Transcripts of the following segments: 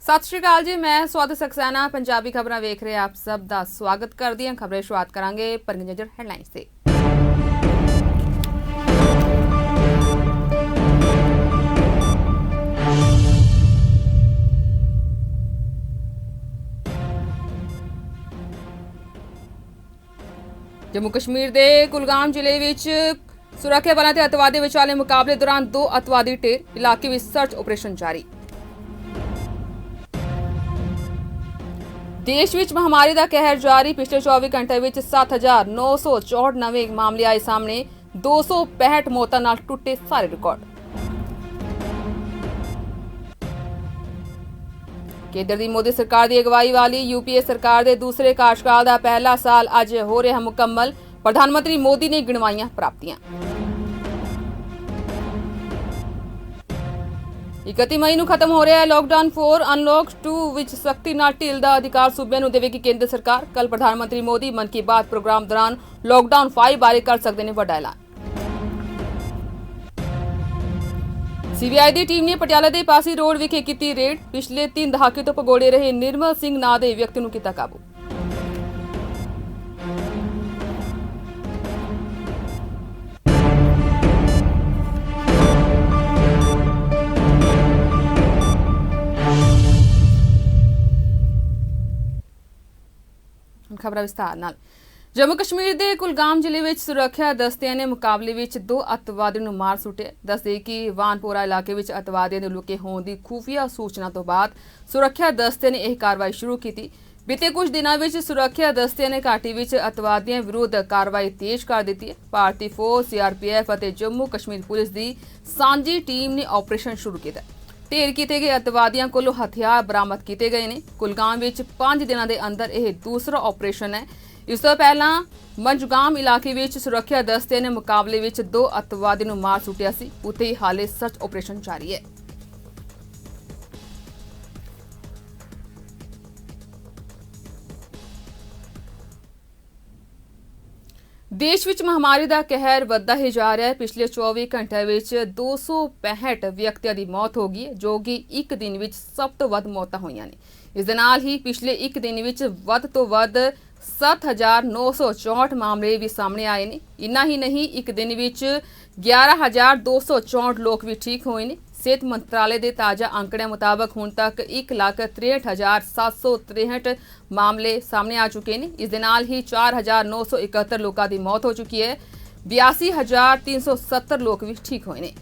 ਸਤਿ ਸ਼੍ਰੀ ਅਕਾਲ ਜੀ। ਮੈਂ ਸਵਾਗਤ ਸਕਸੈਨਾ ਪੰਜਾਬੀ ਖਬਰਾਂ ਵੇਖ ਰਹੇ ਆਪ ਸਭ ਦਾ ਸਵਾਗਤ ਕਰਦੀ ਹਾਂ। ਖਬਰਾਂ ਸ਼ੁਰੂਆਤ ਕਰਾਂਗੇ ਪਰ ਨਜ਼ਰ ਹੈਡਲਾਈਨਸ ਤੇ। ਜੰਮੂ ਕਸ਼ਮੀਰ ਦੇ ਕੁਲਗਾਮ ਜ਼ਿਲ੍ਹੇ ਵਿੱਚ ਸੁਰੱਖਿਆ ਬਲਾਂ ਤੇ ਅਤਵਾਦੀਆਂ ਵਿਚਾਲੇ ਮੁਕਾਬਲੇ ਦੌਰਾਨ 2 ਅਤਵਾਦੀ ਢੇਰ, ਇਲਾਕੇ ਵਿੱਚ ਸਰਚ ਆਪਰੇਸ਼ਨ ਜਾਰੀ। देश विच महामारी का कहर जारी। पिछले 24 घंटे में 7,964 नवे मामले आए सामने। 265 मौतों नाल टुटे सारे रिकॉर्ड। केंद्र की मोदी सरकार की अगवाई वाली यूपीए सरकार के दूसरे कार्यकाल का पहला साल अज हो रहा मुकम्मल। प्रधानमंत्री मोदी ने गिणवाईयां प्राप्तियां। 31 मई ਨੂੰ ਖਤਮ ਹੋ ਰਿਹਾ ਹੈ ਲੌਕਡਾਊਨ 4 ਅਨਲੌਕ 2 ਵਿੱਚ ਸਖਤੀ ਨਾਲ ਢਿੱਲ ਦਾ ਅਧਿਕਾਰ ਸੂਬਿਆਂ ਨੂੰ ਦੇਵੇਗੀ ਕੇਂਦਰ ਸਰਕਾਰ। ਕੱਲ ਪ੍ਰਧਾਨ ਮੰਤਰੀ ਮੋਦੀ ਮਨ ਕੀ ਬਾਤ ਪ੍ਰੋਗਰਾਮ ਦੌਰਾਨ ਲੌਕਡਾਊਨ 5 ਬਾਰੇ ਕਰ ਸਕਦੇ ਨੇ ਵੱਡਾ ਐਲਾਨ। ਸੀਬੀਆਈ ਦੀ ਟੀਮ ਨੇ ਪਟਿਆਲਾ ਦੇ ਪਾਸੀ ਰੋਡ ਵਿਖੇ ਕੀਤੀ ਰੇਡ। ਪਿਛਲੇ 3 ਦਹਾਕੇ ਤੋਂ ਭਗੌੜੇ ਰਹੇ ਨਿਰਮਲ ਸਿੰਘ ਨਾਂ ਦੇ ਵਿਅਕਤੀ ਨੂੰ ਕੀਤਾ ਕਾਬੂ। ਖਬਰਾਂ ਵਿਸਥਾਰ ਨਾਲ। ਜੰਮੂ ਕਸ਼ਮੀਰ ਦੇ ਕੁਲਗਾਮ ਜ਼ਿਲ੍ਹੇ ਵਿੱਚ ਸੁਰੱਖਿਆ ਦਸਤਿਆਂ ਨੇ ਮੁਕਾਬਲੇ ਵਿੱਚ 2 ਅਤਵਾਦੀਆਂ ਨੂੰ ਮਾਰ ਸੁੱਟਿਆ। ਦੱਸਦੇ ਕਿ ਵਾਨਪੋਰਾ ਇਲਾਕੇ ਵਿੱਚ ਅਤਵਾਦੀਆਂ ਦੇ ਲੁਕੇ ਹੋਣ ਦੀ ਖੂਫੀਆ ਸੂਚਨਾ ਤੋਂ ਬਾਅਦ ਸੁਰੱਖਿਆ ਦਸਤਿਆਂ ਨੇ ਇਹ ਕਾਰਵਾਈ ਸ਼ੁਰੂ ਕੀਤੀ। ਬੀਤੇ ਕੁਝ ਦਿਨਾਂ ਵਿੱਚ ਸੁਰੱਖਿਆ ਦਸਤਿਆਂ ਨੇ ਘਾਟੀ ਵਿੱਚ ਅਤਵਾਦੀਆਂ ਵਿਰੁੱਧ ਕਾਰਵਾਈ ਤੇਜ਼ ਕਰ ਦਿੱਤੀ ਹੈ। ਭਾਰਤੀ ਫੌਜ, ਸੀਆਰਪੀਐਫ ਅਤੇ ਜੰਮੂ ਕਸ਼ਮੀਰ ਪੁਲਿਸ ਦੀ ਸਾਂਝੀ ਟੀਮ ਨੇ ਆਪਰੇਸ਼ਨ ਸ਼ੁਰੂ ਕੀਤਾ। ਢੇਰ ਕੀਤੇ ਗਏ ਅਤਵਾਦੀਆਂ ਕੋਲੋਂ ਹਥਿਆਰ ਬਰਾਮਦ ਕੀਤੇ ਗਏ ਨੇ। ਕੁਲਗਾਮ ਵਿੱਚ 5 ਦਿਨਾਂ ਦੇ ਅੰਦਰ ਇਹ ਦੂਸਰਾ ਆਪਰੇਸ਼ਨ ਹੈ। ਇਸ ਤੋਂ ਪਹਿਲਾਂ ਮੰਜਗਾਮ ਇਲਾਕੇ ਵਿੱਚ ਸੁਰੱਖਿਆ ਦਸਤੇ ਨੇ ਮੁਕਾਬਲੇ ਵਿੱਚ 2 ਅਤਵਾਦੀਆਂ ਨੂੰ ਮਾਰ ਸੁੱਟਿਆ ਸੀ। ਉੱਥੇ ਹੀ ਹਾਲੇ ਸਰਚ ਆਪਰੇਸ਼ਨ ਜਾਰੀ ਹੈ। देश विच महामारी का कहर वधदा ही जा रहा है। पिछले 24 घंटे विच 265 व्यक्तियों की मौत हो गई, जो कि एक दिन विच सब तो वध मौतां होईयां ने। इस दे नाल ही पिछले एक दिन विच वध तो वध 7,964 मामले भी सामने आए ने। इन्ना ही नहीं, एक दिन विच 11,264 लोग भी ठीक होए ने। सेहत मंत्रालय के ताज़ा आंकड़े मुताबक हुण तक 1,63,763 मामले सामने आ चुके हैं। इस दे नाल ही 4,971 लोगों की मौत हो चुकी है। 82,370 लोग भी ठीक होए ने।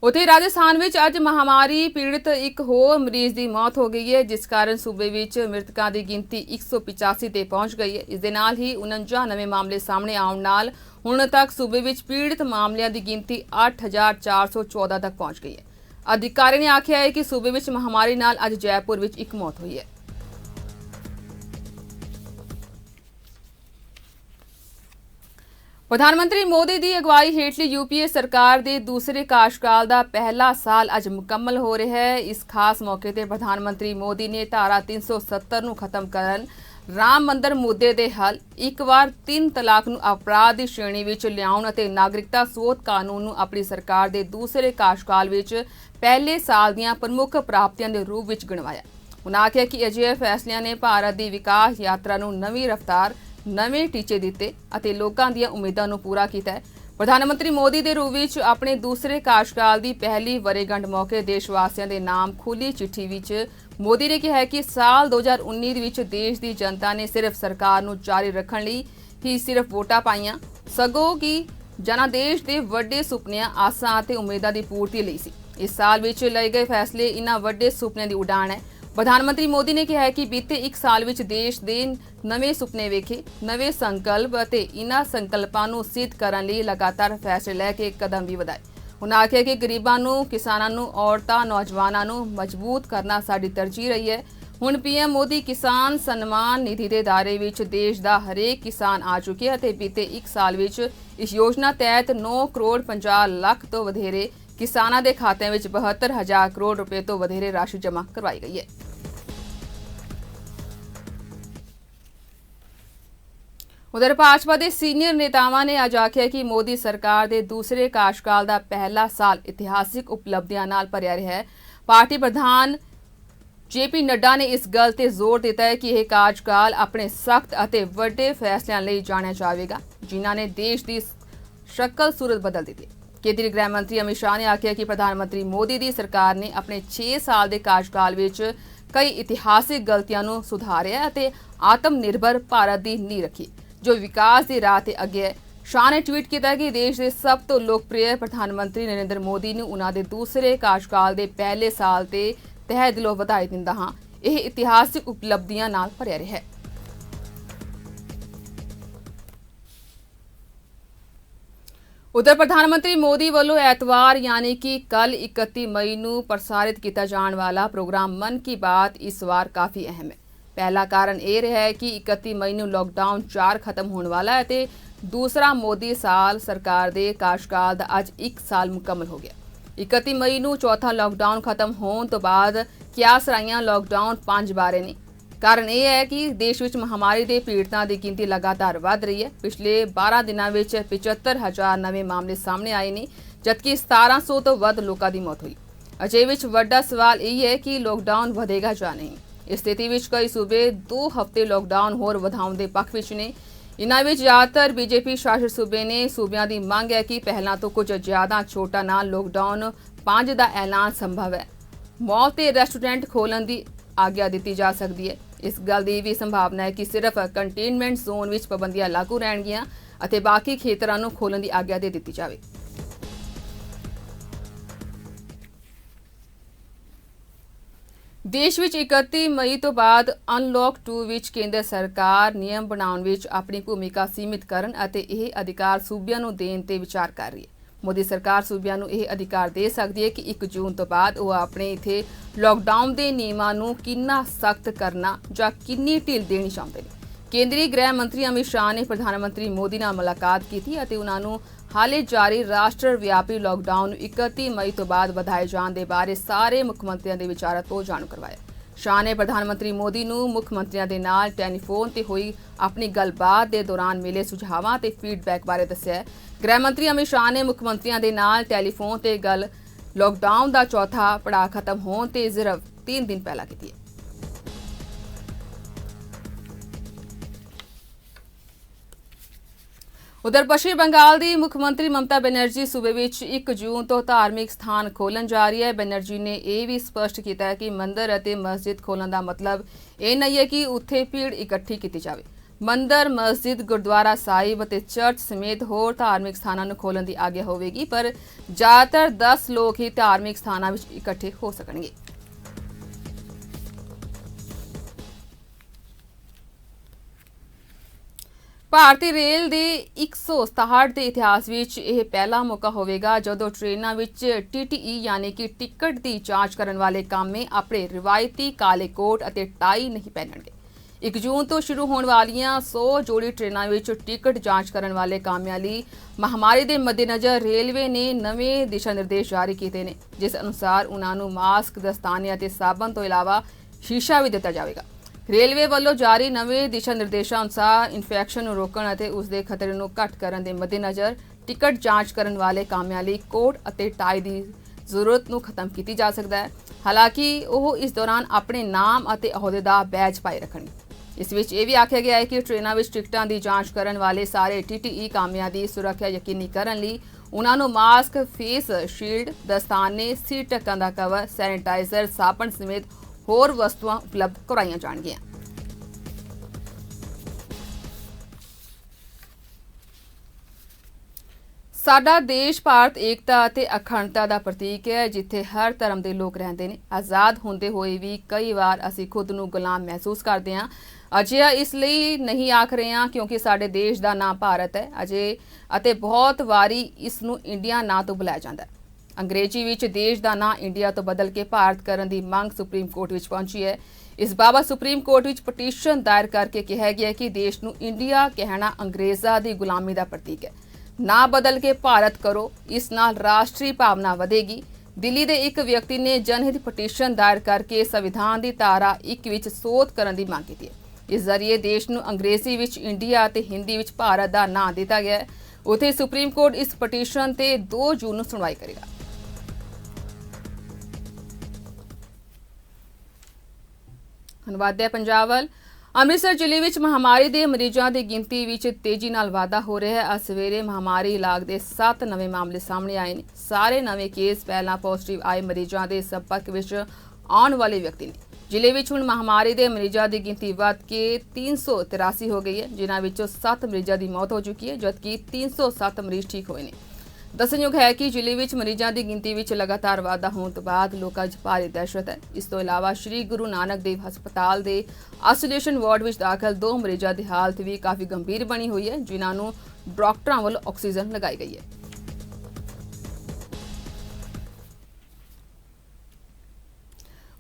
उत्थे राजस्थान में अज महामारी पीड़ित एक होर मरीज की मौत हो गई है, जिस कारण सूबे में मृतकों की गिनती 185 ते पहुंच गई है। इस दे नाल ही 49 नवे मामले सामने आउण नाल हुण तक सूबे में पीड़ित मामलों की गिनती 8,414 तक पहुंच गई है। अधिकारी ने आख्या है कि सूबे में महामारी नाल अज जयपुर में एक मौत हुई है। प्रधानमंत्री मोदी की अगवाई हेठली यूपीए सरकार के दूसरे कार्यकाल का पहला साल अज मुकम्मल हो रहा है। इस खास मौके पर प्रधानमंत्री मोदी ने धारा 370 नूं खत्म करन, राम मंदिर मुद्दे दे हल, एक बार 3 तलाक नूं अपराध की श्रेणी विच लियाउण अते नागरिकता सोध कानून नूं अपनी सरकार के दूसरे कार्यकाल विच पहले साल दीआं प्रमुख प्राप्तियां दे रूप विच गिणवाया। उन्होंने आख्या कि अजिहे फैसलिਆਂ ने भारत की विकास यात्रा नूं नवीं रफ्तार, नवे टीचे दिते अते लोकां दीआं उम्मीदां नूं पूरा कीता है। प्रधानमंत्री मोदी दे रूप विच अपने दूसरे कार्यकाल की पहली वरेगंढ मौके देशवासियों के नाम खुली चिट्ठी विच मोदी ने कहा कि साल 2019 विच देश की जनता ने सिर्फ सरकार नूं जारी रखण लई ही सिर्फ वोटां पाईयां, सगों कि जनादेश के वड्डे सुपनिਆਂ, आसां अते उम्मीदां दी पूर्ति लई सी। इस साल विच लए गए फैसले इन्हां वड्डे सुपनिਆਂ ਦੀ उड़ान है। प्रधानमंत्री मोदी ने कहा है कि बीते एक साल विच देश दे नवे सुपने वेखे, नवे संकल्प अते इन्हां संकल्पां नूं सिद्ध करन लई लगातार फैसले लैके कदम भी वधाए। उन्होंने आख्या कि गरीबां नूं, किसानां नूं, औरतां, नौजवानां नूं मजबूत करना साडी तरजीह रही है। हुण पीएम मोदी किसान सम्मान निधि के दायरे विच देश का हरेक किसान आ चुके हैं। बीते एक साल विच इस योजना तहत 9 करोड़ 50 लाख तो वधेरे किसानां दे खात्यां विच 72,000 करोड़ रुपए तो वधेरे राशि जमा करवाई गई है। ਉਧਰ ਭਾਜਪਾ ਦੇ ਸੀਨੀਅਰ ਨੇਤਾਵਾਂ ਨੇ ਅੱਜ ਆਖਿਆ ਕਿ ਮੋਦੀ ਸਰਕਾਰ ਦੇ ਦੂਸਰੇ ਕਾਰਜਕਾਲ ਦਾ ਪਹਿਲਾ ਸਾਲ ਇਤਿਹਾਸਿਕ ਉਪਲਬਧੀਆਂ ਨਾਲ ਭਰਿਆ ਰਿਹਾ ਹੈ। ਪਾਰਟੀ ਪ੍ਰਧਾਨ ਜੇਪੀ ਨੱਡਾ ਨੇ ਇਸ ਗੱਲ ਤੇ ਜ਼ੋਰ ਦਿੱਤਾ ਹੈ ਕਿ ਇਹ ਕਾਰਜਕਾਲ ਆਪਣੇ ਸਖਤ ਅਤੇ ਵੱਡੇ ਫੈਸਲਿਆਂ ਲਈ ਜਾਣਿਆ ਜਾਵੇਗਾ, ਜਿਨ੍ਹਾਂ ਨੇ ਦੇਸ਼ ਦੀ ਸ਼ਕਲ ਸੂਰਤ ਬਦਲ ਦਿੱਤੀ। ਕੇਂਦਰੀ ਗ੍ਰਹਿ ਮੰਤਰੀ ਅਮਿਤ ਸ਼ਾਹ ਨੇ ਆਖਿਆ ਕਿ ਪ੍ਰਧਾਨ ਮੰਤਰੀ ਮੋਦੀ ਦੀ ਸਰਕਾਰ ਨੇ ਆਪਣੇ 6 ਸਾਲ ਦੇ ਕਾਰਜਕਾਲ ਵਿੱਚ ਕਈ ਇਤਿਹਾਸਿਕ ਗਲਤੀਆਂ ਨੂੰ ਸੁਧਾਰਿਆ ਅਤੇ ਆਤਮ ਨਿਰਭਰ ਭਾਰਤ ਦੀ ਨੀਂਹ ਰੱਖੀ, ਜੋ ਵਿਕਾਸ ਦੀ ਰਾਹ ਤੇ ਅੱਗੇ ਹੈ। ਸ਼ਾਹ ਨੇ ਟਵੀਟ ਕੀਤਾ ਕਿ ਦੇਸ਼ ਦੇ ਸਭ ਤੋਂ ਲੋਕਪ੍ਰਿय ਪ੍ਰਧਾਨ ਮੰਤਰੀ ਨਰਿੰਦਰ ਮੋਦੀ ਨੂੰ ਉਹਨਾਂ ਦੇ ਦੂਸਰੇ ਕਾਰਜਕਾਲ ਦੇ ਪਹਿਲੇ ਸਾਲ ਤੇ ਤਹਿ ਦਿਲੋਂ ਵਧਾਈ ਦਿੰਦਾ ਹਾਂ। ਇਹ ਇਤਿਹਾਸਿਕ ਉਪਲਬਧੀਆਂ ਨਾਲ ਭਰਿਆ ਰਿਹਾ ਹੈ। ਉਧਰ ਪ੍ਰਧਾਨ ਮੰਤਰੀ ਮੋਦੀ ਵੱਲੋਂ ਐਤਵਾਰ ਯਾਨੀ ਕਿ ਕੱਲ 31 ਮਈ ਨੂੰ ਪ੍ਰਸਾਰਿਤ ਕੀਤਾ ਜਾਣ ਵਾਲਾ ਪ੍ਰੋਗਰਾਮ ਮਨ ਕੀ ਬਾਤ ਇਸ ਵਾਰ ਕਾਫੀ ਅਹਿਮ ਹੈ। ਪਹਿਲਾ ਕਾਰਨ ਇਹ ਰਿਹਾ ਹੈ ਕਿ 31 ਮਈ ਨੂੰ ਲਾਕਡਾਊਨ 4 ਖਤਮ ਹੋਣ ਵਾਲਾ ਹੈ ਤੇ ਦੂਸਰਾ ਮੋਦੀ ਸਾਲ ਸਰਕਾਰ ਦੇ ਕਾਰਜਕਾਲ ਦਾ ਅੱਜ 1 ਸਾਲ ਮੁਕੰਮਲ ਹੋ ਗਿਆ। 31 ਮਈ ਨੂੰ ਚੌਥਾ ਲਾਕਡਾਊਨ ਖਤਮ ਹੋਣ ਤੋਂ ਬਾਅਦ ਕਿਆਸ ਰਾਈਆਂ ਲਾਕਡਾਊਨ 5 ਬਾਰੇ ਨੇ। ਕਾਰਨ ਇਹ ਹੈ ਕਿ ਦੇਸ਼ ਵਿੱਚ ਮਹਾਮਾਰੀ ਦੇ ਪੀੜਤਾਂ ਦੀ ਗਿਣਤੀ ਲਗਾਤਾਰ ਵਧ ਰਹੀ ਹੈ। ਪਿਛਲੇ 12 ਦਿਨਾਂ ਵਿੱਚ 75,000 ਨਵੇਂ ਮਾਮਲੇ ਸਾਹਮਣੇ ਆਏ ਨੇ, ਜਦਕਿ 1700 ਤੋਂ ਵੱਧ ਲੋਕਾਂ ਦੀ ਮੌਤ ਹੋਈ। ਅਜੇ ਵਿੱਚ ਵੱਡਾ ਸਵਾਲ ਇਹ ਹੈ ਕਿ ਲਾਕਡਾਊਨ ਵਧੇਗਾ ਜਾਂ ਨਹੀਂ। ਇਸ ਸਥਿਤੀ ਵਿੱਚ ਕਈ ਸੂਬੇ 2 ਹਫ਼ਤੇ ਲਾਕਡਾਊਨ ਹੋਰ ਵਧਾਉਣ ਦੇ ਪੱਖ ਵਿੱਚ ਨੇ। ਇਨ੍ਹਾਂ ਵਿੱਚ ਜ਼ਿਆਦਾਤਰ ਬੀਜੇਪੀ ਸ਼ਾਸਿਤ ਸੂਬੇ ਨੇ। ਸੂਬਿਆਂ ਦੀ ਮੰਗ ਹੈ ਕਿ ਪਹਿਲਾਂ ਤੋਂ ਕੁਝ ਜ਼ਿਆਦਾ ਛੋਟਾ ਨਾਲ ਲਾਕਡਾਊਨ 5 ਦਾ ਐਲਾਨ ਸੰਭਵ ਹੈ। ਮਾਲ ਤੇ ਰੈਸਟੋਰੈਂਟ ਖੋਲ੍ਹਣ ਦੀ ਆਗਿਆ ਦਿੱਤੀ ਜਾ ਸਕਦੀ ਹੈ। ਇਸ ਗੱਲ ਦੀ ਵੀ ਸੰਭਾਵਨਾ ਹੈ ਕਿ ਸਿਰਫ ਕੰਟੇਨਮੈਂਟ ਜ਼ੋਨ ਵਿੱਚ ਪਾਬੰਦੀਆਂ ਲਾਗੂ ਰਹਿਣਗੀਆਂ ਅਤੇ ਬਾਕੀ ਖੇਤਰਾਂ ਨੂੰ ਖੋਲ੍ਹਣ ਦੀ ਆਗਿਆ ਦੇ ਦਿੱਤੀ ਜਾਵੇ। ਦੇਸ਼ ਵਿੱਚ 31 ਮਈ ਤੋਂ ਬਾਅਦ ਅਨਲੌਕ 2 ਵਿੱਚ ਕੇਂਦਰ ਸਰਕਾਰ ਨਿਯਮ ਬਣਾਉਣ ਵਿੱਚ ਆਪਣੀ ਭੂਮਿਕਾ ਸੀਮਿਤ ਕਰਨ ਅਤੇ ਇਹ ਅਧਿਕਾਰ ਸੂਬਿਆਂ ਨੂੰ ਦੇਣ ਤੇ ਵਿਚਾਰ ਕਰ ਰਹੀ ਹੈ। ਮੋਦੀ ਸਰਕਾਰ ਸੂਬਿਆਂ ਨੂੰ ਇਹ ਅਧਿਕਾਰ ਦੇ ਸਕਦੀ ਹੈ ਕਿ 1 ਜੂਨ ਤੋਂ ਬਾਅਦ ਉਹ ਆਪਣੇ ਇੱਥੇ ਲਾਕਡਾਊਨ ਦੇ ਨਿਯਮਾਂ ਨੂੰ ਕਿੰਨਾ ਸਖਤ ਕਰਨਾ ਜਾਂ ਕਿੰਨੀ ਢਿੱਲ ਦੇਣੀ ਚਾਹੁੰਦੇ ਨੇ। ਕੇਂਦਰੀ ਗ੍ਰਹਿ ਮੰਤਰੀ ਅਮਿਤ ਸ਼ਾਹ ਨੇ ਪ੍ਰਧਾਨ ਮੰਤਰੀ ਮੋਦੀ ਨਾਲ ਮੁਲਾਕਾਤ ਕੀਤੀ ਅਤੇ ਉਹਨਾਂ ਨੂੰ ਹਾਲੇ ਜਾਰੀ ਰਾਸ਼ਟਰ ਵਿਆਪੀ ਲਾਕਡਾਊਨ ਨੂੰ 31 ਮਈ ਤੋਂ ਬਾਅਦ ਵਧਾਏ ਜਾਣ ਦੇ ਬਾਰੇ ਸਾਰੇ ਮੁੱਖ ਮੰਤਰੀਆਂ ਦੇ ਵਿਚਾਰਾਂ ਤੋਂ ਜਾਣੂ ਕਰਵਾਇਆ। ਸ਼ਾਹ ਨੇ ਪ੍ਰਧਾਨ ਮੰਤਰੀ ਮੋਦੀ ਨੂੰ ਮੁੱਖ ਮੰਤਰੀਆਂ ਦੇ ਨਾਲ ਟੈਲੀਫੋਨ ਤੇ ਹੋਈ ਆਪਣੀ ਗੱਲਬਾਤ ਦੇ ਦੌਰਾਨ ਮਿਲੇ ਸੁਝਾਵਾਂ ਤੇ ਫੀਡਬੈਕ ਬਾਰੇ ਦੱਸਿਆ। ਗ੍ਰਹਿ ਮੰਤਰੀ ਅਮਿਤ ਸ਼ਾਹ ਨੇ ਮੁੱਖ ਮੰਤਰੀਆਂ ਦੇ ਨਾਲ ਟੈਲੀਫੋਨ ਤੇ ਗੱਲ ਲਾਕਡਾਊਨ ਦਾ ਚੌਥਾ ਪੜਾਅ ਖਤਮ ਹੋਣ ਤੇ ਸਿਰਫ 3 ਦਿਨ ਪਹਿਲਾਂ ਕੀਤੀ ਹੈ। ਉਧਰ ਪੱਛਮੀ ਬੰਗਾਲ ਦੀ ਮੁੱਖ ਮੰਤਰੀ ਮਮਤਾ ਬੈਨਰਜੀ ਸੂਬੇ ਵਿੱਚ 1 ਜੂਨ ਤੋਂ ਧਾਰਮਿਕ ਸਥਾਨ ਖੋਲ੍ਹਣ ਜਾ ਰਹੀ ਹੈ। ਬੈਨਰਜੀ ਨੇ ਇਹ ਵੀ ਸਪਸ਼ਟ ਕੀਤਾ ਹੈ ਕਿ ਮੰਦਰ ਅਤੇ ਮਸਜਿਦ ਖੋਲ੍ਹਣ ਦਾ ਮਤਲਬ ਇਹ ਨਹੀਂ ਹੈ ਕਿ ਉੱਥੇ ਭੀੜ ਇਕੱਠੀ ਕੀਤੀ ਜਾਵੇ। ਮੰਦਰ, ਮਸਜਿਦ, ਗੁਰਦੁਆਰਾ ਸਾਹਿਬ ਅਤੇ ਚਰਚ ਸਮੇਤ ਹੋਰ ਧਾਰਮਿਕ ਸਥਾਨਾਂ ਨੂੰ ਖੋਲ੍ਹਣ ਦੀ ਆਗਿਆ ਹੋਵੇਗੀ, ਪਰ ਜ਼ਿਆਦਾਤਰ 10 ਲੋਕ ਹੀ ਧਾਰਮਿਕ ਸਥਾਨਾਂ ਵਿੱਚ ਇਕੱਠੇ ਹੋ ਸਕਣਗੇ। ਭਾਰਤੀ ਰੇਲ ਦੇ 167 ਦੇ ਇਤਿਹਾਸ ਵਿੱਚ ਇਹ ਪਹਿਲਾ ਮੌਕਾ ਹੋਵੇਗਾ ਜਦੋਂ ਟ੍ਰੇਨਾਂ ਵਿੱਚ TTE ਯਾਨੀ ਕਿ ਟਿਕਟ ਦੀ ਜਾਂਚ ਕਰਨ ਵਾਲੇ ਕਾਮੇ ਆਪਣੇ ਰਿਵਾਇਤੀ ਕਾਲੇ ਕੋਟ ਅਤੇ ਟਾਈ ਨਹੀਂ ਪਹਿਨਣਗੇ। 1 ਜੂਨ ਤੋਂ ਸ਼ੁਰੂ ਹੋਣ ਵਾਲੀਆਂ 100 ਜੋੜੀ ਟ੍ਰੇਨਾਂ ਵਿੱਚ ਟਿਕਟ ਜਾਂਚ ਕਰਨ ਵਾਲੇ ਕਾਮਿਆਂ ਲਈ ਮਹਾਮਾਰੀ ਦੇ ਮੱਦੇਨਜ਼ਰ ਰੇਲਵੇ ਨੇ ਨਵੇਂ ਦਿਸ਼ਾ ਨਿਰਦੇਸ਼ ਜਾਰੀ ਕੀਤੇ ਨੇ, ਜਿਸ ਅਨੁਸਾਰ ਉਨ੍ਹਾਂ ਨੂੰ ਮਾਸਕ, ਦਸਤਾਨੇ ਅਤੇ ਸਾਬਣ ਤੋਂ ਇਲਾਵਾ ਸ਼ੀਸ਼ਾ ਵੀ ਦਿੱਤਾ ਜਾਵੇਗਾ। ਰੇਲਵੇ ਵੱਲੋਂ ਜਾਰੀ ਨਵੇਂ ਦਿਸ਼ਾ ਨਿਰਦੇਸ਼ਾਂ ਅਨੁਸਾਰ ਇਨਫੈਕਸ਼ਨ ਨੂੰ ਰੋਕਣ ਅਤੇ ਉਸ ਦੇ ਖਤਰੇ ਨੂੰ ਘੱਟ ਕਰਨ ਦੇ ਮੱਦੇਨਜ਼ਰ ਟਿਕਟ ਜਾਂਚ ਕਰਨ ਵਾਲੇ ਕਾਮਿਆਂ ਲਈ ਕੋਟ ਅਤੇ ਟਾਈ ਦੀ ਜ਼ਰੂਰਤ ਨੂੰ ਖਤਮ ਕੀਤੀ ਜਾ ਸਕਦਾ ਹੈ। ਹਾਲਾਂਕਿ ਉਹ ਇਸ ਦੌਰਾਨ ਆਪਣੇ ਨਾਮ ਅਤੇ ਅਹੁਦੇ ਦਾ ਬੈਜ ਪਾਏ ਰੱਖਣਗੇ। ਇਸ ਵਿੱਚ ਇਹ ਵੀ ਆਖਿਆ ਗਿਆ ਹੈ ਕਿ ਟ੍ਰੇਨਾਂ ਵਿੱਚ ਟਿਕਟਾਂ ਦੀ ਜਾਂਚ ਕਰਨ ਵਾਲੇ ਸਾਰੇ TTE ਕਾਮਿਆਂ ਦੀ ਸੁਰੱਖਿਆ ਯਕੀਨੀ ਕਰਨ ਲਈ ਉਨ੍ਹਾਂ ਨੂੰ ਮਾਸਕ, ਫੇਸ ਸ਼ੀਲਡ, ਦਸਤਾਨੇ, ਸੀਟ ਢੱਕਣ ਦਾ ਕਵਰ, ਸੈਨੀਟਾਈਜ਼ਰ, ਸਾਬਣ ਸਮੇਤ ਹੋਰ ਵਸਤੂਆਂ ਉਪਲਬਧ ਕਰਾਈਆਂ ਜਾਣਗੀਆਂ। ਸਾਡਾ ਦੇਸ਼ ਭਾਰਤ ਏਕਤਾ ਅਤੇ ਅਖੰਡਤਾ ਦਾ ਪ੍ਰਤੀਕ ਹੈ, ਜਿੱਥੇ ਹਰ ਧਰਮ ਦੇ ਲੋਕ ਰਹਿੰਦੇ ਨੇ। ਆਜ਼ਾਦ ਹੁੰਦੇ ਹੋਏ ਵੀ ਕਈ ਵਾਰ ਅਸੀਂ ਖੁਦ ਨੂੰ ਗੁਲਾਮ ਮਹਿਸੂਸ ਕਰਦੇ ਹਾਂ। ਅਜਿਹਾ ਇਸ ਲਈ ਨਹੀਂ ਆਖ ਰਹੇ ਹਾਂ ਕਿਉਂਕਿ ਸਾਡੇ ਦੇਸ਼ ਦਾ ਨਾਂ ਭਾਰਤ ਹੈ ਅਤੇ ਬਹੁਤ ਵਾਰੀ ਇਸ ਨੂੰ ਇੰਡੀਆ ਨਾਂ ਤੋਂ ਬੁਲਾਇਆ ਜਾਂਦਾ ਹੈ। ਅੰਗਰੇਜ਼ੀ ਵਿੱਚ ਦੇਸ਼ ਦਾ ਨਾਂ ਇੰਡੀਆ ਤੋਂ ਬਦਲ ਕੇ ਭਾਰਤ ਕਰਨ ਦੀ ਮੰਗ ਸੁਪਰੀਮ ਕੋਰਟ ਵਿੱਚ ਪਹੁੰਚੀ ਹੈ। ਇਸ ਬਾਬਤ ਸੁਪਰੀਮ ਕੋਰਟ ਵਿੱਚ ਪਟੀਸ਼ਨ ਦਾਇਰ ਕਰਕੇ ਕਿਹਾ ਗਿਆ ਕਿ ਦੇਸ਼ ਨੂੰ ਇੰਡੀਆ ਕਹਿਣਾ ਅੰਗਰੇਜ਼ਾਂ ਦੀ ਗੁਲਾਮੀ ਦਾ ਪ੍ਰਤੀਕ ਹੈ। ਨਾਂ ਬਦਲ ਕੇ ਭਾਰਤ ਕਰੋ, ਇਸ ਨਾਲ ਰਾਸ਼ਟਰੀ ਭਾਵਨਾ ਵਧੇਗੀ। ਦਿੱਲੀ ਦੇ ਇੱਕ ਵਿਅਕਤੀ ਨੇ ਜਨਹਿਤ ਪਟੀਸ਼ਨ ਦਾਇਰ ਕਰਕੇ ਸੰਵਿਧਾਨ ਦੀ ਧਾਰਾ 1 ਵਿੱਚ ਸੋਧ ਕਰਨ ਦੀ ਮੰਗ ਕੀਤੀ ਹੈ। इस जरिए देश ਨੂੰ ਅੰਗਰੇਜ਼ੀ ਵਿੱਚ ਇੰਡੀਆ ਅਤੇ ਹਿੰਦੀ ਵਿੱਚ ਭਾਰਤ ਦਾ ਨਾਂ ਦਿੱਤਾ ਗਿਆ ਹੈ। ਉੱਥੇ ਸੁਪਰੀਮ ਕੋਰਟ ਇਸ ਪਟੀਸ਼ਨ ਤੇ 2 ਜੂਨ ਨੂੰ ਸੁਣਵਾਈ ਕਰੇਗਾ। पंजाब वाल ਅੰਮ੍ਰਿਤਸਰ ਜ਼ਿਲ੍ਹੇ ਵਿੱਚ ਮਹਾਮਾਰੀ ਦੇ ਮਰੀਜ਼ਾਂ ਦੀ ਗਿਣਤੀ ਵਿੱਚ ਤੇਜ਼ੀ ਨਾਲ ਵਾਧਾ ਹੋ ਰਿਹਾ ਹੈ। ਅੱਜ ਸਵੇਰੇ ਮਹਾਮਾਰੀ ਇਲਾਜ ਦੇ 7 ਨਵੇਂ ਮਾਮਲੇ ਸਾਹਮਣੇ ਆਏ ਨੇ। ਸਾਰੇ ਨਵੇਂ ਕੇਸ ਪਹਿਲਾਂ ਪੋਜ਼ਿਟਿਵ ਆਏ ਮਰੀਜ਼ਾਂ ਦੇ ਸੰਪਰਕ ਵਿੱਚ ਆਉਣ ਵਾਲੇ ਵਿਅਕਤੀ ਨੇ। ਜ਼ਿਲ੍ਹੇ ਵਿੱਚ ਹੁਣ ਮਹਾਮਾਰੀ ਦੇ ਮਰੀਜ਼ਾਂ ਦੀ ਗਿਣਤੀ ਵੱਧ ਕੇ 383 ਹੋ ਗਈ ਹੈ, ਜਿਨ੍ਹਾਂ ਵਿੱਚੋਂ 7 ਮਰੀਜ਼ਾਂ ਦੀ ਮੌਤ ਹੋ ਚੁੱਕੀ ਹੈ, ਜਦਕਿ 307 ਮਰੀਜ਼ ਠੀਕ ਹੋਏ ਨੇ। ਦੱਸਣਯੋਗ ਹੈ ਕਿ ਜ਼ਿਲ੍ਹੇ ਵਿੱਚ ਮਰੀਜ਼ਾਂ ਦੀ ਗਿਣਤੀ ਵਿੱਚ ਲਗਾਤਾਰ ਵਾਧਾ ਹੋਣ ਤੋਂ ਬਾਅਦ ਲੋਕਾਂ 'ਚ ਭਾਰੀ ਦਹਿਸ਼ਤ ਹੈ। ਇਸ ਤੋਂ ਇਲਾਵਾ ਸ਼੍ਰੀ ਗੁਰੂ ਨਾਨਕ ਦੇਵ ਹਸਪਤਾਲ ਦੇ ਆਈਸੋਲੇਸ਼ਨ ਵਾਰਡ ਵਿੱਚ ਦਾਖਲ 2 ਮਰੀਜ਼ਾਂ ਦੀ ਹਾਲਤ ਵੀ ਕਾਫੀ ਗੰਭੀਰ ਬਣੀ ਹੋਈ ਹੈ, ਜਿਨ੍ਹਾਂ ਨੂੰ ਡਾਕਟਰਾਂ ਵੱਲੋਂ ਆਕਸੀਜਨ ਲਗਾਈ ਗਈ ਹੈ।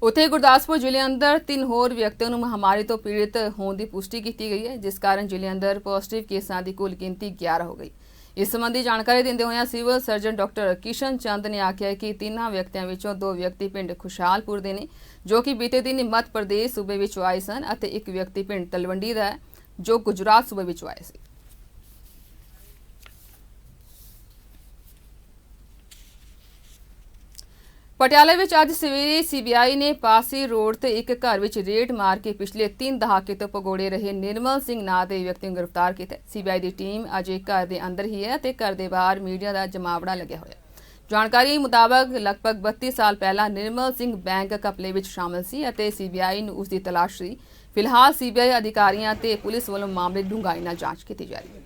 ਉੱਥੇ ਗੁਰਦਾਸਪੁਰ ਜ਼ਿਲ੍ਹੇ ਅੰਦਰ 3 ਹੋਰ ਵਿਅਕਤੀਆਂ ਨੂੰ ਮਹਾਮਾਰੀ ਤੋਂ ਪੀੜਿਤ ਹੋਣ ਦੀ ਪੁਸ਼ਟੀ ਕੀਤੀ ਗਈ ਹੈ, ਜਿਸ ਕਾਰਨ ਜ਼ਿਲ੍ਹੇ ਅੰਦਰ ਪੋਜ਼ਿਟਿਵ ਕੇਸਾਂ ਦੀ ਕੁੱਲ ਗਿਣਤੀ 11 ਹੋ ਗਈ। ਇਸ ਸੰਬੰਧੀ ਜਾਣਕਾਰੀ ਦਿੰਦੇ ਹੋਏ civil surgeon doctor Kishan Chand ਨੇ ਆਖਿਆ ਕਿ 3 ਵਿਅਕਤੀਆਂ ਵਿੱਚੋਂ 2 ਵਿਅਕਤੀ ਪਿੰਡ ਖੁਸ਼ਹਾਲਪੁਰ ਦੇ ਨੇ, ਜੋ ਕਿ ਬੀਤੇ ਦਿਨ ਮੱਧ ਪ੍ਰਦੇਸ਼ ਸੂਬੇ ਵਿੱਚੋਂ ਆਏ ਸਨ, ਅਤੇ 1 ਵਿਅਕਤੀ ਪਿੰਡ ਤਲਵੰਡੀ ਦਾ ਹੈ, ਜੋ ਗੁਜਰਾਤ ਸੂਬੇ ਵਿੱਚੋਂ ਆਏ ਸੀ। ਪਟਿਆਲੇ ਵਿੱਚ ਅੱਜ ਸਵੇਰੇ ਸੀਬੀਆਈ ਨੇ ਪਾਸੀ ਰੋਡ ਤੇ ਇੱਕ ਘਰ ਵਿੱਚ ਰੇਡ ਮਾਰ ਕੇ ਪਿਛਲੇ 3 ਦਹਾਕੇ ਤੋਂ ਭਗੌੜੇ ਰਹੇ ਨਿਰਮਲ ਸਿੰਘ ਨਾਂ ਦੇ ਵਿਅਕਤੀ ਨੂੰ ਗ੍ਰਿਫਤਾਰ ਕੀਤਾ। ਸੀਬੀਆਈ ਦੀ ਟੀਮ ਅਜੇ ਘਰ ਦੇ ਅੰਦਰ ਹੀ ਹੈ ਤੇ ਘਰ ਦੇ ਬਾਹਰ ਮੀਡੀਆ ਦਾ ਜਮਾਵੜਾ ਲੱਗਿਆ ਹੋਇਆ। ਜਾਣਕਾਰੀ ਮੁਤਾਬਕ ਲਗਭਗ 32 ਸਾਲ ਪਹਿਲਾਂ ਨਿਰਮਲ ਸਿੰਘ ਬੈਂਕ ਘਪਲੇ ਵਿੱਚ ਸ਼ਾਮਲ ਸੀ ਅਤੇ ਸੀਬੀਆਈ ਨੂੰ ਉਸ ਦੀ ਤਲਾਸ਼ ਸੀ। ਫਿਲਹਾਲ ਸੀਬੀਆਈ ਅਧਿਕਾਰੀਆਂ ਤੇ ਪੁਲਿਸ ਵੱਲੋਂ ਮਾਮਲੇ ਦੀ ਡੂੰਘਾਈ ਨਾਲ ਜਾਂਚ ਕੀਤੀ ਜਾ ਰਹੀ ਹੈ।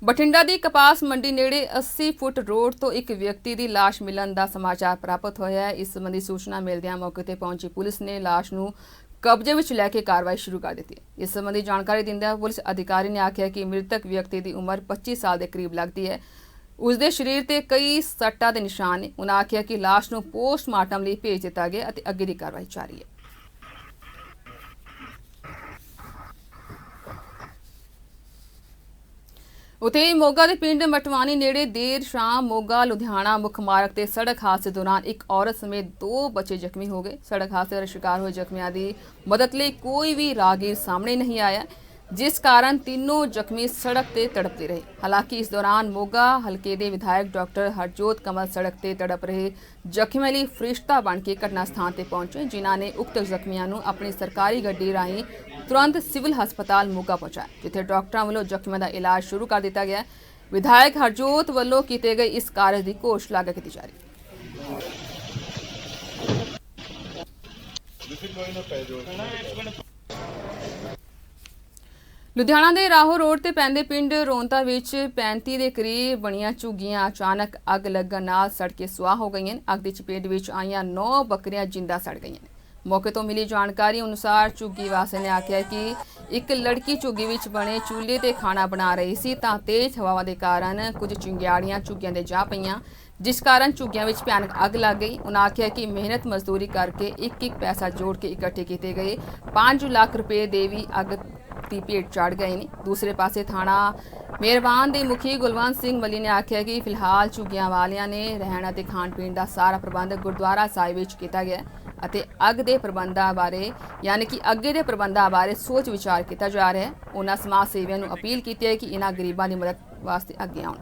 ਬਠਿੰਡਾ ਦੀ ਕਪਾਸ ਮੰਡੀ ਨੇੜੇ 80 ਫੁੱਟ ਰੋਡ ਤੋਂ ਇੱਕ ਵਿਅਕਤੀ ਦੀ ਲਾਸ਼ ਮਿਲਣ ਦਾ ਸਮਾਚਾਰ ਪ੍ਰਾਪਤ ਹੋਇਆ ਹੈ। ਇਸ ਸੰਬੰਧੀ ਸੂਚਨਾ ਮਿਲਦਿਆਂ ਮੌਕੇ ਤੇ ਪਹੁੰਚੀ ਪੁਲਿਸ ਨੇ ਲਾਸ਼ ਨੂੰ ਕਬਜ਼ੇ ਵਿੱਚ ਲੈ ਕੇ ਕਾਰਵਾਈ ਸ਼ੁਰੂ ਕਰ ਦਿੱਤੀ ਹੈ। ਇਸ ਸੰਬੰਧੀ ਜਾਣਕਾਰੀ ਦਿੰਦਿਆਂ ਪੁਲਿਸ ਅਧਿਕਾਰੀ ਨੇ ਆਖਿਆ ਕਿ ਮ੍ਰਿਤਕ ਵਿਅਕਤੀ ਦੀ ਉਮਰ 25 ਸਾਲ ਦੇ ਕਰੀਬ ਲੱਗਦੀ ਹੈ। ਉਸ ਦੇ ਸਰੀਰ ਤੇ ਕਈ ਸੱਟਾਂ ਦੇ ਨਿਸ਼ਾਨ ਨੇ। ਉਨ੍ਹਾਂ ਆਖਿਆ ਕਿ ਲਾਸ਼ ਨੂੰ ਪੋਸਟਮਾਰਟਮ ਲਈ ਭੇਜ ਦਿੱਤਾ ਗਿਆ ਅਤੇ ਅੱਗੇ ਦੀ ਕਾਰਵਾਈ ਜਾਰੀ ਹੈ। ਉੱਥੇ ਮੋਗਾ ਦੇ ਪਿੰਡ ਮਟਵਾਨੀ ਨੇੜੇ ਦੇਰ ਸ਼ਾਮ ਮੋਗਾ ਲੁਧਿਆਣਾ ਮੁੱਖ ਮਾਰਗ ਤੇ ਸੜਕ ਹਾਦਸੇ ਦੌਰਾਨ ਇੱਕ ਔਰਤ ਸਮੇਤ 2 ਬੱਚੇ ਜ਼ਖਮੀ ਹੋ ਗਏ। ਸੜਕ ਹਾਦਸੇ ਦਾ ਸ਼ਿਕਾਰ ਹੋਏ ਜ਼ਖਮੀਆਂ ਦੀ ਮਦਦ ਲਈ ਕੋਈ ਵੀ ਰਾਹਗੀਰ ਸਾਹਮਣੇ ਨਹੀਂ ਆਇਆ, ਜਿਸ ਕਾਰਨ ਤਿੰਨੋਂ ਜ਼ਖਮੀ ਸੜਕ ਤੇ ਤੜਪਦੇ ਰਹੇ। ਹਾਲਾਂਕਿ ਇਸ ਦੌਰਾਨ ਮੋਗਾ ਹਲਕੇ ਦੇ ਵਿਧਾਇਕ ਡਾਕਟਰ ਹਰਜੋਤ ਕਮਲ ਸੜਕ ਤੇ ਤੜਪ ਰਹੇ ਜ਼ਖਮੀਆਂ ਲਈ ਫਰਿਸ਼ਤਾ ਬਣ ਕੇ ਘਟਨਾ ਸਥਾਨ ਤੇ ਪਹੁੰਚੇ, ਜਿਨ੍ਹਾਂ ਨੇ ਉਕਤ ਜ਼ਖਮੀਆਂ ਨੂੰ ਆਪਣੀ ਸਰਕਾਰੀ ਗੱਡੀ ਰਾਹੀਂ ਤੁਰੰਤ ਸਿਵਲ ਹਸਪਤਾਲ ਮੋਗਾ ਪਹੁੰਚਾਇਆ, ਜਿੱਥੇ ਡਾਕਟਰਾਂ ਵੱਲੋਂ ਜ਼ਖਮੀਆਂ ਦਾ ਇਲਾਜ ਸ਼ੁਰੂ ਕਰ ਦਿੱਤਾ ਗਿਆ। ਵਿਧਾਇਕ ਹਰਜੋਤ ਵੱਲੋਂ ਕੀਤੇ ਗਏ ਇਸ ਕਾਰਜ ਦੀ ਘੋਸ਼ ਲਾਗਤ ਕੀਤੀ ਜਾ ਰਹੀ ਹੈ। ਲੁਧਿਆਣਾ ਦੇ ਰਾਹੋ ਰੋਡ ਤੇ ਪੈਂਦੇ ਪਿੰਡ ਰੋਂਤਾ ਵਿੱਚ 35 ਦੇ ਕਰੀਬ ਬਣੀਆਂ ਝੁੱਗੀਆਂ ਅਚਾਨਕ ਅੱਗ ਲੱਗਣ ਨਾਲ ਸੜ ਕੇ ਸੁਆਹ ਹੋ ਗਈਆਂ। ਅੱਗ ਦੀ ਚਪੇਟ ਵਿੱਚ ਆਈਆਂ 9 ਬੱਕਰੀਆਂ ਜਿੰਦਾ ਸੜ ਗਈਆਂ। ਮੌਕੇ ਤੋਂ ਮਿਲੀ ਜਾਣਕਾਰੀ ਅਨੁਸਾਰ ਝੁੱਗੀ ਵਾਸੀ ਨੇ ਆਖਿਆ ਕਿ ਇੱਕ ਲੜਕੀ ਝੁੱਗੀ ਵਿੱਚ ਬਣੇ ਚੁੱਲ੍ਹੇ ਤੇ ਖਾਣਾ ਬਣਾ ਰਹੀ ਸੀ ਤਾਂ ਤੇਜ਼ ਹਵਾਵਾਂ ਦੇ ਕਾਰਨ ਕੁਝ ਚਿੰਗਿਆੜੀਆਂ ਝੁੱਗੀਆਂ ਦੇ ਜਾ ਪਈਆਂ, ਜਿਸ ਕਾਰਨ ਝੁੱਗੀਆਂ ਵਿੱਚ ਭਿਆਨਕ ਅੱਗ ਲੱਗ ਗਈ। ਉਨ੍ਹਾਂ ਆਖਿਆ ਕਿ ਮਿਹਨਤ ਮਜ਼ਦੂਰੀ ਕਰਕੇ ਇੱਕ ਪੈਸਾ ਜੋੜ ਕੇ ਇਕੱਠੇ ਕੀਤੇ ਗਏ 5 ਲੱਖ ਰੁਪਏ ਦੇ ਵੀ ਅੱਗ ਦੀ ਭੇਟ ਚੜ੍ਹ ਗਏ ਨੇ। ਦੂਸਰੇ ਪਾਸੇ ਥਾਣਾ ਮਿਹਰਬਾਨ ਦੇ ਮੁਖੀ ਗੁਲਵੰਤ ਸਿੰਘ ਮੱਲੀ ਨੇ ਆਖਿਆ ਕਿ ਫਿਲਹਾਲ ਝੁੱਗੀਆਂ ਵਾਲਿਆਂ ਨੇ ਰਹਿਣ ਅਤੇ ਖਾਣ ਪੀਣ ਦਾ ਸਾਰਾ ਪ੍ਰਬੰਧ ਗੁਰਦੁਆਰਾ ਸਾਹਿਬ ਵਿੱਚ ਕੀਤਾ ਗਿਆ ਅਤੇ ਅੱਗੇ ਦੇ ਪ੍ਰਬੰਧਾਂ ਬਾਰੇ ਸੋਚ ਵਿਚਾਰ ਕੀਤਾ ਜਾ ਰਿਹਾ ਹੈ। ਉਹਨਾਂ ਸਮਾਜ ਸੇਵੀਆਂ ਨੂੰ ਅਪੀਲ ਕੀਤੀ ਹੈ ਕਿ ਇਹਨਾਂ ਗਰੀਬਾਂ ਦੀ ਮਦਦ ਵਾਸਤੇ ਅੱਗੇ ਆਉਣ।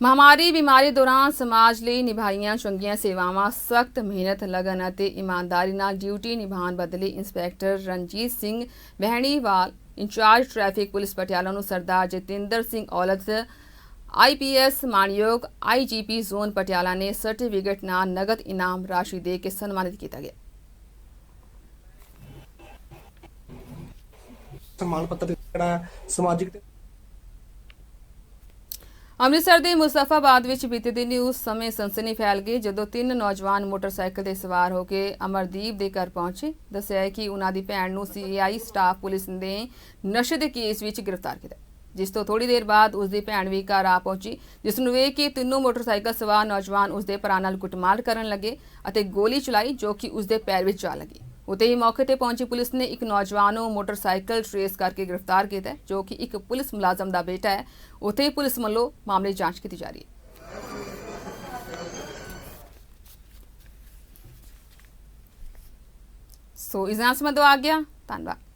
ਮਹਾਮਾਰੀ ਬਿਮਾਰੀ ਦੌਰਾਨ ਸਮਾਜ ਲਈ ਨਿਭਾਈਆਂ ਚੰਗੀਆਂ ਸੇਵਾਵਾਂ, ਸਖਤ ਮਿਹਨਤ, ਲਗਨ ਅਤੇ ਇਮਾਨਦਾਰੀ ਨਾਲ ਡਿਊਟੀ ਨਿਭਾਉਣ ਬਦਲੇ inspector Ranjit Singh Wahniwal, incharge traffic police Patiala ਨੂੰ ਸਰਦਾਰ ਜਤਿੰਦਰ ਸਿੰਘ ਔਲਖ IPS ਮਾਨਯੋਗ IGP ਜ਼ੋਨ ਪਟਿਆਲਾ ਨੇ ਸਰਟੀਫਿਕੇਟ ਨਾਲ ਨਗਦ ਇਨਾਮ ਰਾਸ਼ੀ ਦੇ ਕੇ ਸਨਮਾਨਿਤ ਕੀਤਾ ਗਿਆ। ਸਨਮਾਨ ਪੱਤਰ ਜਿਹੜਾ ਸਮਾਜਿਕ ਅੰਮ੍ਰਿਤਸਰ ਦੇ ਮੁਸਤਫਾਬਾਦ ਵਿੱਚ ਬੀਤੇ ਦਿਨ ਉਸ ਸਮੇਂ ਸਨਸਨੀ ਫੈਲ ਗਈ ਜਦੋਂ 3 ਨੌਜਵਾਨ ਮੋਟਰਸਾਈਕਲ ਤੇ ਸਵਾਰ ਹੋ ਕੇ ਅਮਰਦੀਪ ਦੇ ਘਰ ਪਹੁੰਚੇ। ਦੱਸਿਆ ਹੈ ਕਿ ਉਹਨਾਂ ਦੀ ਭੈਣ ਨੂੰ CI ਸਟਾਫ ਪੁਲਿਸ ਨੇ ਨਸ਼ੇ ਦੇ ਕੇਸ ਵਿੱਚ ਗ੍ਰਿਫਤਾਰ ਕੀਤਾ, ਜਿਸ ਤੋਂ ਥੋੜੀ ਦੇਰ ਬਾਅਦ ਉਸ ਦੀ ਭੈਣ ਵੀ ਘਰ ਆ ਪਹੁੰਚੀ, ਜਿਸ ਨੂੰ ਵੇਖ ਕੇ ਤਿੰਨੋਂ ਮੋਟਰਸਾਈਕਲ ਸਵਾਰ ਨੌਜਵਾਨ ਉਸ ਦੇ ਭਰਾ ਨਾਲ ਕੁੱਟਮਾਰ ਕਰਨ ਲੱਗੇ ਅਤੇ ਗੋਲੀ ਚਲਾਈ, ਜੋ ਕਿ ਉਸ ਦੇ ਪੈਰ ਵਿੱਚ ਜਾ ਲੱਗੀ। ਉੱਤੇ ਹੀ ਮੌਕੇ ਤੇ ਪਹੁੰਚੀ ਪੁਲਿਸ ਨੇ ਇੱਕ ਨੌਜਵਾਨ ਨੂੰ ਮੋਟਰਸਾਈਕਲ ਟਰੇਸ ਕਰਕੇ ਗ੍ਰਿਫਤਾਰ ਕੀਤਾ ਹੈ, ਜੋ ਕਿ ਇੱਕ ਪੁਲਿਸ ਮੁਲਾਜ਼ਮ ਦਾ ਬੇਟਾ ਹੈ। ਉੱਥੇ ਹੀ ਪੁਲਿਸ ਵੱਲੋਂ ਮਾਮਲੇ ਦੀ ਜਾਂਚ ਕੀਤੀ ਜਾ ਰਹੀ ਹੈ। ਸੋ ਇਸ ਨਾਲ ਸੰਬੰਧਿਤ ਆ ਗਿਆ। ਧੰਨਵਾਦ।